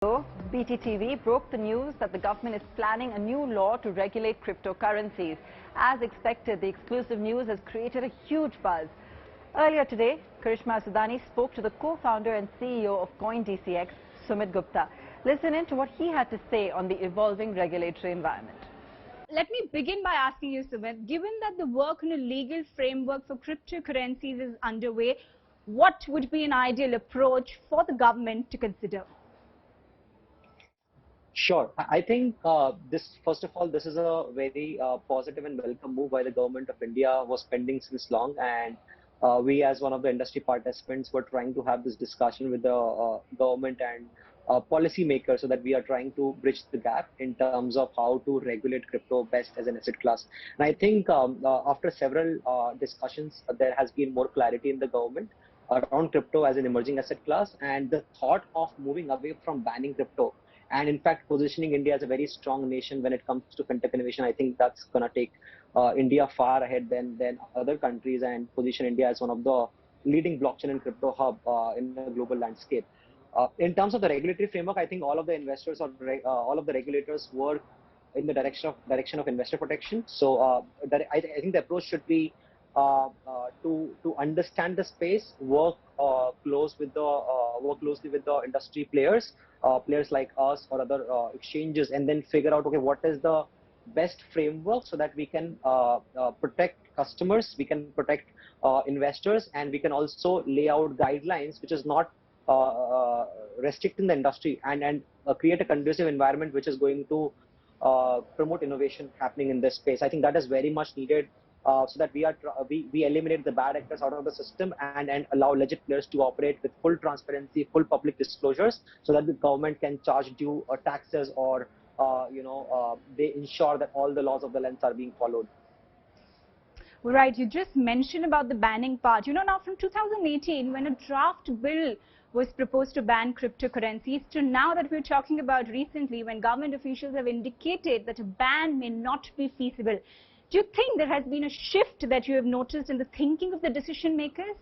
BTTV broke the news that the government is planning a new law to regulate cryptocurrencies. As expected, the exclusive news has created a huge buzz. Earlier today, Karishma Sudani spoke to the co-founder and CEO of CoinDCX, Sumit Gupta. Listen in to what he had to say on the evolving regulatory environment. Let me begin by asking you, Sumit, given that the work on a legal framework for cryptocurrencies is underway, what would be an ideal approach for the government to consider? Sure. I think first of all, this is a very positive and welcome move by the government of India. Was pending since long, and we, as one of the industry participants, were trying to have this discussion with the government and policy makers, so that we are trying to bridge the gap in terms of how to regulate crypto best as an asset class. And I think after several discussions, there has been more clarity in the government around crypto as an emerging asset class, and the thought of moving away from banning crypto and in fact positioning India as a very strong nation when it comes to fintech innovation. I think that's going to take India far ahead than other countries and position India as one of the leading blockchain and crypto hub in the global landscape. In terms of the regulatory framework, I think all of the investors or all of the regulators work in the direction of investor protection. So I think the approach should be to understand the space, work closely with the industry players, players like us or other exchanges, and then figure out, okay, what is the best framework so that we can protect customers, we can protect investors, and we can also lay out guidelines which is not restricting the industry and create a conducive environment which is going to promote innovation happening in this space. I think that is very much needed. So that we eliminate the bad actors out of the system and allow legit players to operate with full transparency, full public disclosures, so that the government can charge due taxes or they ensure that all the laws of the land are being followed. Right, you just mentioned about the banning part. Now from 2018, when a draft bill was proposed to ban cryptocurrencies, to now that we're talking about recently, when government officials have indicated that a ban may not be feasible. Do you think there has been a shift that you have noticed in the thinking of the decision makers?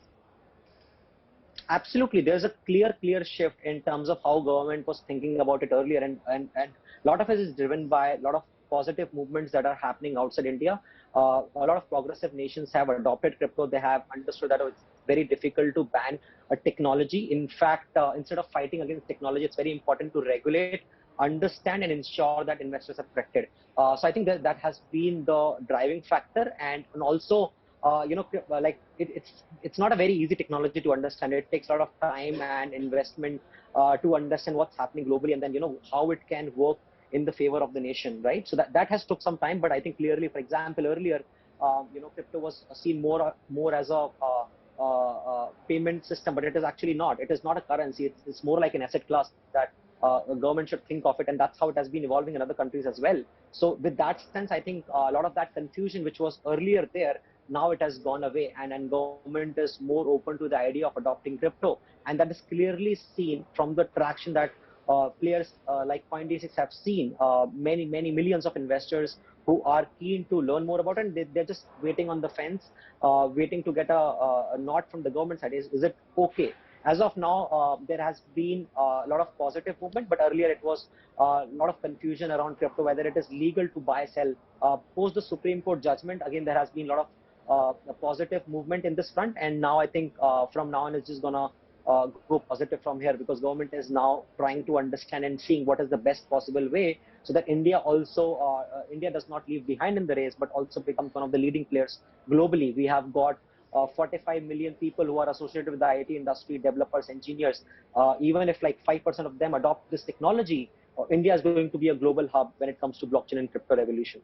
Absolutely. There's a clear shift in terms of how government was thinking about it earlier. And a lot of it is driven by a lot of positive movements that are happening outside India. A lot of progressive nations have adopted crypto. They have understood that it's very difficult to ban a technology. In fact, instead of fighting against technology, it's very important to regulate, understand, and ensure that investors are protected. So I think that has been the driving factor, and also it's not a very easy technology to understand. It takes a lot of time and investment to understand what's happening globally, and then how it can work in the favor of the nation, right? So that has took some time, but I think clearly, for example, earlier crypto was seen more as a payment system, but it is actually not. It is not a currency. It's more like an asset class that a government should think of it, and that's how it has been evolving in other countries as well. So with that sense, I think a lot of that confusion which was earlier there, now it has gone away, and government is more open to the idea of adopting crypto, and that is clearly seen from the traction that players like CoinDCX have seen. Many millions of investors who are keen to learn more about it, and they're just waiting on the fence, waiting to get a nod from the government side. Is it okay? As of now, there has been a lot of positive movement, but earlier it was a lot of confusion around crypto, whether it is legal to buy, sell. Post the Supreme Court judgment, again, there has been a lot of positive movement in this front, and now I think from now on it's just gonna go positive from here, because government is now trying to understand and seeing what is the best possible way, so that India does not leave behind in the race, but also becomes one of the leading players globally. We have got 45 million people who are associated with the IT industry, developers, engineers. Even if like 5% of them adopt this technology, India is going to be a global hub when it comes to blockchain and crypto revolution.